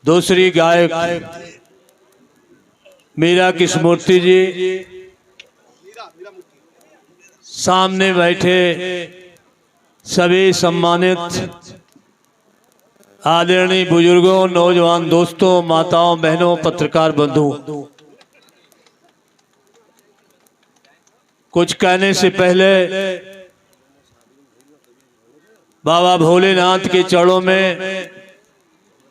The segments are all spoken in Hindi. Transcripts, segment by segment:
दूसरी गायक मीरा कृष्णमूर्ति जी, सामने बैठे सभी सम्मानित आदरणीय बुजुर्गों, नौजवान दोस्तों, माताओं, बहनों, पत्रकार बंधु, कुछ कहने से पहले बाबा भोलेनाथ के चरणों में,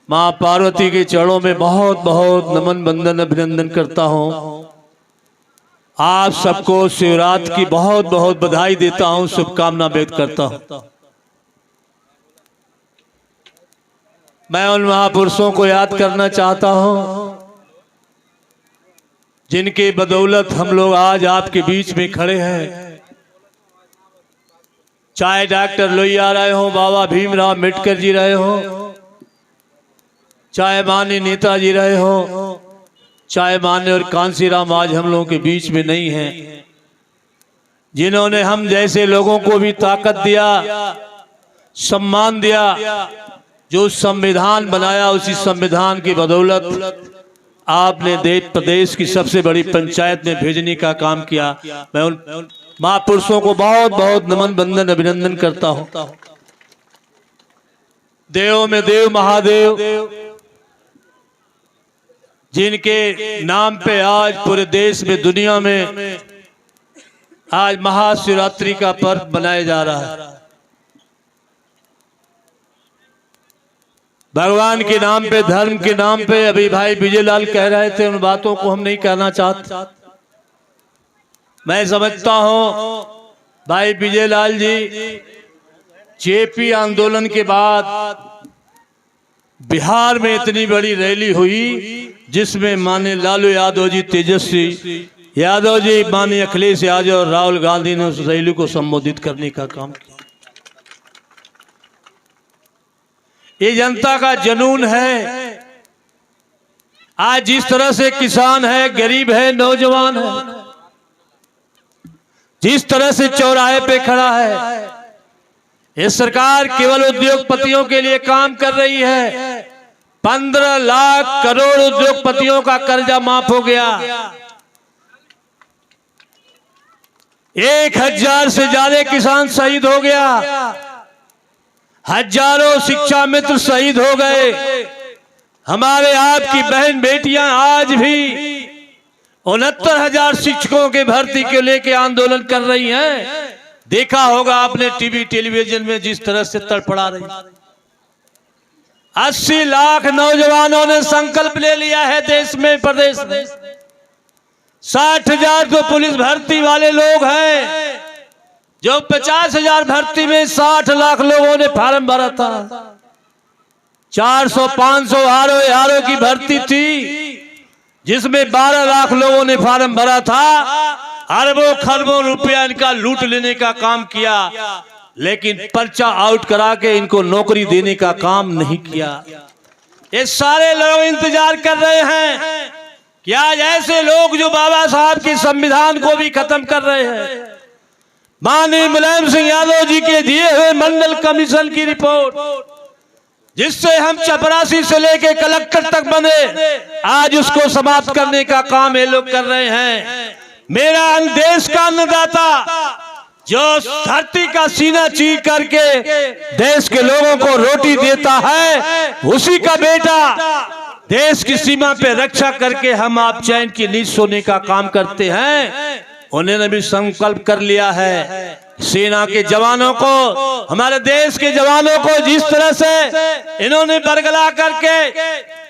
माँ पार्वती के चरणों में बहुत बहुत नमन बंदन अभिनंदन करता हूँ। आप सबको शिवरात्रि की बहुत बहुत बधाई देता हूँ, शुभकामना व्यक्त करता हूँ। मैं उन महापुरुषों को याद करना चाहता हूँ जिनके बदौलत हम लोग आज आपके बीच में खड़े हैं। चाहे डॉक्टर लोहिया रहे हो, बाबा भीमराव अम्बेडकर जी रहे हो, चाहे माननीय नेताजी रहे हो, चाहे माननीय और कांसीराम आज हम लोगों के बीच में नहीं हैं, जिन्होंने हम जैसे लोगों को भी ताकत दिया, सम्मान दिया, जो संविधान बनाया उसी संविधान की बदौलत आपने देश प्रदेश की सबसे बड़ी पंचायत में भेजने का काम किया। मैं उन महापुरुषों को बहुत बहुत नमन बंदन अभिनंदन करता हूं। देवों में देव महादेव, जिनके नाम पे आज पूरे देश में, दुनिया में आज महाशिवरात्रि का पर्व मनाया जा रहा है। भगवान के नाम पे, धर्म के नाम पे, अभी भाई विजयलाल कह रहे थे, उन बातों को हम नहीं कहना चाहते। मैं समझता हूं भाई विजयलाल जी, जेपी आंदोलन के बाद बिहार में इतनी बड़ी रैली हुई जिसमें माननीय लालू यादव जी, तेजस्वी यादव जी, माननीय अखिलेश यादव और राहुल गांधी ने उस रैली को संबोधित करने का काम किया। ये जनता का जुनून है। आज जिस तरह से किसान है, गरीब है, नौजवान है, जिस तरह से चौराहे पे खड़ा है, ये सरकार केवल उद्योगपतियों के लिए काम कर रही है। 15 लाख करोड़ उद्योगपतियों का कर्जा माफ हो गया। 1000 से ज्यादा किसान शहीद हो गया। हजारों शिक्षा मित्र शहीद हो गए। हमारे आपकी बहन बेटियां आज भी 69,000 शिक्षकों के भर्ती के लेके आंदोलन कर रही हैं। देखा होगा आपने टीवी टेलीविजन में जिस तरह से तड़पड़ा रही। 80 लाख नौजवानों ने संकल्प ले लिया है देश में, प्रदेश में। 60,000 तो पुलिस भर्ती वाले लोग हैं, जो 50,000 भर्ती में 60 लाख लोगों ने फार्म भरा था। 400-500 आरओ की भर्ती थी, जिसमें 12 लाख लोगों ने फार्म भरा था। अरबों खरबों रुपया इनका लूट लेने का काम किया, लेकिन पर्चा आउट करा के इनको नौकरी देने का काम नहीं किया। ये सारे लोग इंतजार कर रहे हैं कि आज ऐसे लोग जो बाबा साहब के संविधान को भी खत्म कर रहे हैं, माननीय मुलायम सिंह यादव जी के दिए हुए मंडल कमीशन की रिपोर्ट, जिससे हम चपरासी से लेके कलेक्टर तक बने, आज उसको समाप्त करने का काम ये लोग कर रहे हैं। मेरा देश का अन्नदाता, जो धरती का सीना चीर करके देश के लोगों को रोटी देता है, उसी का बेटा देश की सीमा पे रक्षा करके हम आप चैन की नींद सोने का काम करते हैं। उन्होंने भी संकल्प कर लिया है। सेना के जवानों को, हमारे देश के जवानों को जिस तरह से इन्होंने बरगला करके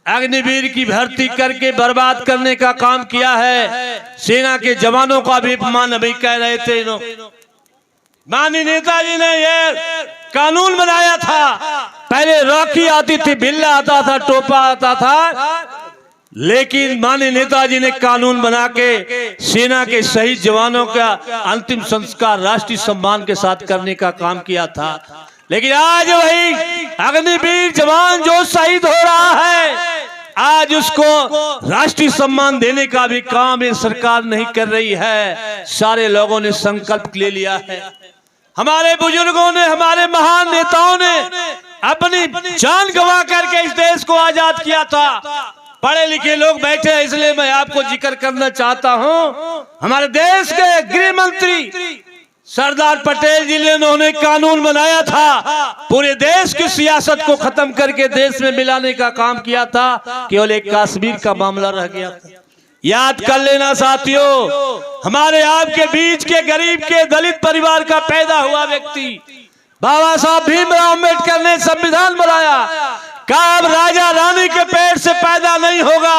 अग्निवीर की भर्ती करके बर्बाद करने का काम किया है, सेना के जवानों का भी अपमान अभी कह रहे थे। माननीय नेताजी ने ये कानून बनाया था। पहले रॉकी आती थी, बिल्ला आता था, टोपा आता था, लेकिन माननीय नेताजी ने कानून बना के सेना के शहीद जवानों का अंतिम संस्कार राष्ट्रीय सम्मान के साथ करने का काम किया था। लेकिन आज वही अग्निवीर जवान जो शहीद हो रहा है, आज उसको राष्ट्रीय सम्मान देने का भी काम ये सरकार नहीं कर रही है। सारे लोगों ने संकल्प ले लिया है। हमारे बुजुर्गों ने, हमारे महान नेताओं ने अपनी जान गंवा करके इस देश को आजाद किया था। पढ़े लिखे लोग बैठे हैं, इसलिए मैं आपको जिक्र करना चाहता हूं। हमारे देश के गृह मंत्री सरदार पटेल जी ने उन्होंने कानून बनाया था, पूरे देश की सियासत को खत्म करके देश में मिलाने का काम किया था। केवल एक कश्मीर का मामला रह गया था। याद कर लेना साथियों, हमारे आपके बीच के गरीब के दलित परिवार का पैदा हुआ व्यक्ति बाबा साहब भीमराव अम्बेडकर ने संविधान बनाया। कहा अब राजा रानी के पेट से पैदा नहीं होगा,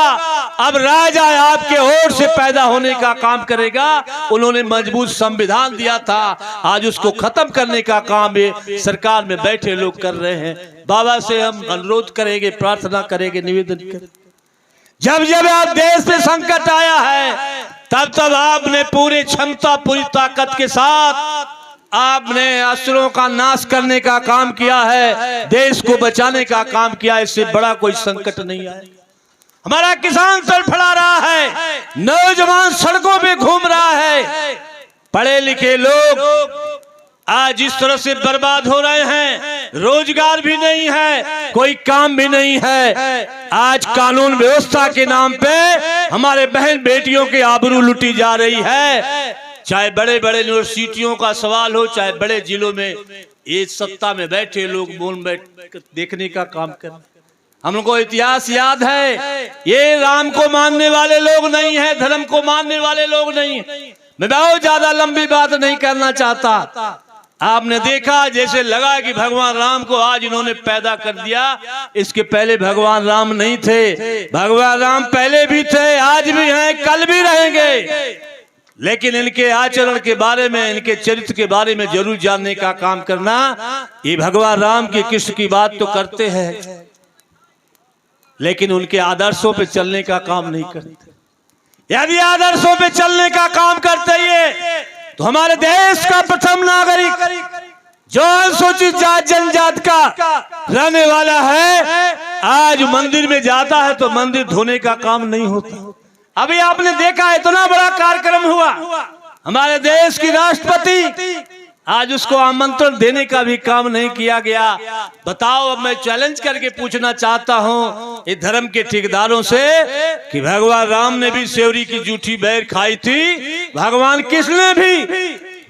अब राजा आपके होठ से पैदा होने का काम करेगा। उन्होंने मजबूत संविधान दिया था, आज उसको खत्म करने का काम ये सरकार में बैठे लोग कर रहे हैं। बाबा से हम अनुरोध करेंगे, प्रार्थना करेंगे, निवेदन करेंगे, जब जब आप देश में संकट आया है तब तब आपने पूरी क्षमता, पूरी ताकत के साथ आपने असुरों का नाश करने का काम किया है, देश को बचाने का काम किया। इससे बड़ा कोई संकट नहीं आया। हमारा किसान तड़फड़ा रहा है, नौजवान सड़कों पे घूम रहा है, पढ़े लिखे लोग आज इस तरह से बर्बाद हो रहे हैं, रोजगार भी नहीं है, कोई काम भी नहीं है। आज कानून व्यवस्था के नाम पे हमारे बहन बेटियों की आबरू लूटी जा रही है। चाहे बड़े बड़े यूनिवर्सिटियों का सवाल हो, चाहे बड़े जिलों में ये सत्ता में बैठे लोग मूल बैठ देखने का काम कर। हमको इतिहास याद है, ये राम को मानने वाले लोग नहीं है, धर्म को मानने वाले लोग नहीं है। मैं बहुत ज्यादा लंबी बात नहीं करना चाहता। आपने देखा जैसे लगा कि भगवान राम को आज इन्होंने पैदा कर दिया, इसके पहले भगवान राम नहीं थे। भगवान राम पहले भी थे, आज भी हैं, कल भी रहेंगे। लेकिन इनके आचरण के बारे में, इनके चरित्र के बारे में जरूर जानने का काम करना। ये भगवान राम की कृष्ण की बात तो करते हैं, लेकिन उनके आदर्शों पे चलने का काम नहीं करते। यदि आदर्शों पे चलने का काम करते ये तो हमारे देश का प्रथम नागरिक जो अनुसूचित जात जनजात का रहने वाला है, आज मंदिर में जाता है तो मंदिर धोने का काम नहीं होता। अभी आपने देखा इतना बड़ा कार्यक्रम हुआ, हमारे देश की राष्ट्रपति, आज उसको आमंत्रण देने का भी काम नहीं किया गया। बताओ, अब मैं चैलेंज करके पूछना चाहता हूं इस धर्म के ठेकेदारों से कि भगवान राम ने भी सेवरी की जूठी बैर खाई थी, भगवान कृष्ण ने भी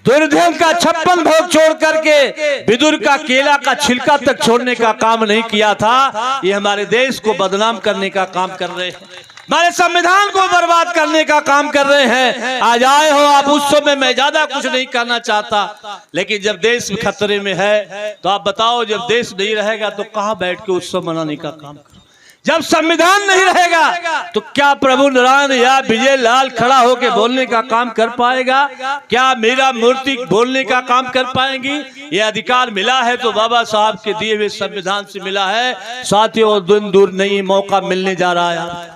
दुर्योधन का 56 भोग छोड़ करके विदुर का केला का छिलका तक छोड़ने का काम नहीं किया था। ये हमारे देश को बदनाम करने का काम कर रहे हैं, हमारे संविधान को बर्बाद करने का काम कर रहे हैं। आज आए हो आप उत्सव में, मैं ज्यादा कुछ नहीं करना चाहता, लेकिन जब देश खतरे में है तो आप बताओ, जब देश नहीं रहेगा तो कहां बैठ के उत्सव मनाने का काम करो? जब संविधान नहीं रहेगा तो क्या प्रभु नारायण या विजय लाल खड़ा होकर बोलने का काम कर पाएगा? क्या मीरा मूर्ति बोलने का काम कर पाएंगी? ये अधिकार मिला है तो बाबा साहब के दिए हुए संविधान से मिला है। साथियों, दिन दूर नहीं मौका मिलने जा रहा है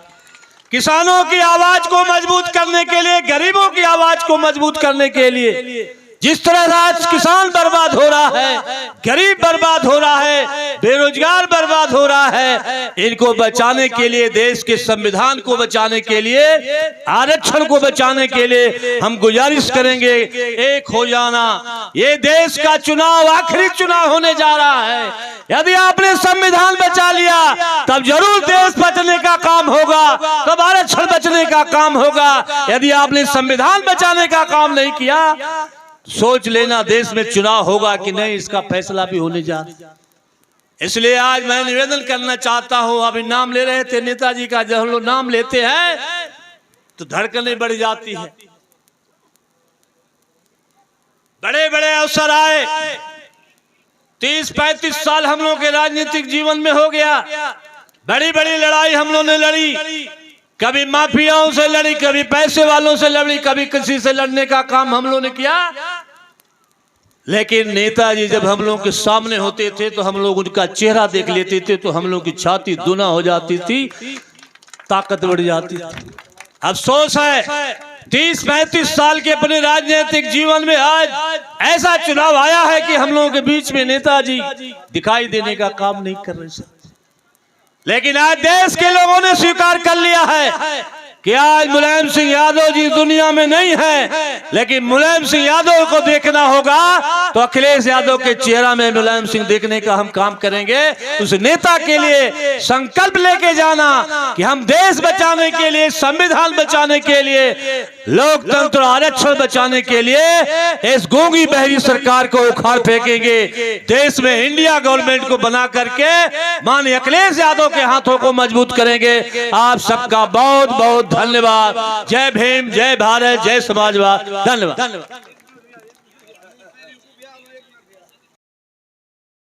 किसानों की आवाज को मजबूत करने के लिए, गरीबों की आवाज को मजबूत करने के लिए। जिस तरह आज किसान बर्बाद हो रहा है, गरीब बर्बाद हो रहा है, बेरोजगार बर्बाद हो रहा है, इनको बचाने के लिए, देश के संविधान को बचाने के लिए, आरक्षण को बचाने के लिए हम गुजारिश करेंगे, एक हो जाना। ये देश का चुनाव आखिरी चुनाव होने जा रहा है। यदि आपने संविधान बचा लिया तब जरूर देश बचने का काम होगा, तब आरक्षण बचने का काम होगा। यदि आपने संविधान बचाने का काम नहीं किया, सोच लेना देश में चुनाव होगा कि नहीं, इसका फैसला भी होने जा रहा है। इसलिए आज मैं निवेदन करना चाहता हूं, अभी नाम ले रहे थे नेताजी का, जब हम लोग नाम लेते हैं तो धड़कनें बढ़ जाती है। बड़े बड़े अवसर आए, 30-35 साल हम लोगों के राजनीतिक जीवन में हो गया, बड़ी बड़ी लड़ाई हम लोगों ने लड़ी, कभी माफियाओं से लड़ी, कभी पैसे वालों से लड़ी, कभी किसी से लड़ने का काम हम लोगों ने किया। लेकिन नेताजी जब हम लोगों के सामने होते थे तो हम लोग उनका चेहरा देख लेते थे तो हम लोग की छाती दूना हो जाती थी, ताकत बढ़ जाती थी। अफसोस है 30-35 साल के अपने राजनीतिक जीवन में आज ऐसा चुनाव आया है कि हम लोगों के बीच में नेताजी दिखाई देने का काम नहीं कर रहे। लेकिन आज देश के लोगों ने स्वीकार कर लिया है कि आज मुलायम सिंह यादव जी दुनिया में नहीं है, लेकिन मुलायम सिंह यादव को देखना होगा तो अखिलेश यादव के चेहरा में मुलायम सिंह देखने का हम काम करेंगे। उस नेता के लिए संकल्प लेके जाना कि हम देश बचाने के लिए, संविधान बचाने के लिए, लोकतंत्र आरक्षण बचाने के लिए इस गूंगी बहरी सरकार को उखाड़ फेंकेंगे। देश में इंडिया गवर्नमेंट को बना करके माननीय अखिलेश यादव के हाथों को मजबूत करेंगे। आप सबका बहुत बहुत धन्यवाद। जय भीम, जय भारत, जय समाजवाद। धन्यवाद।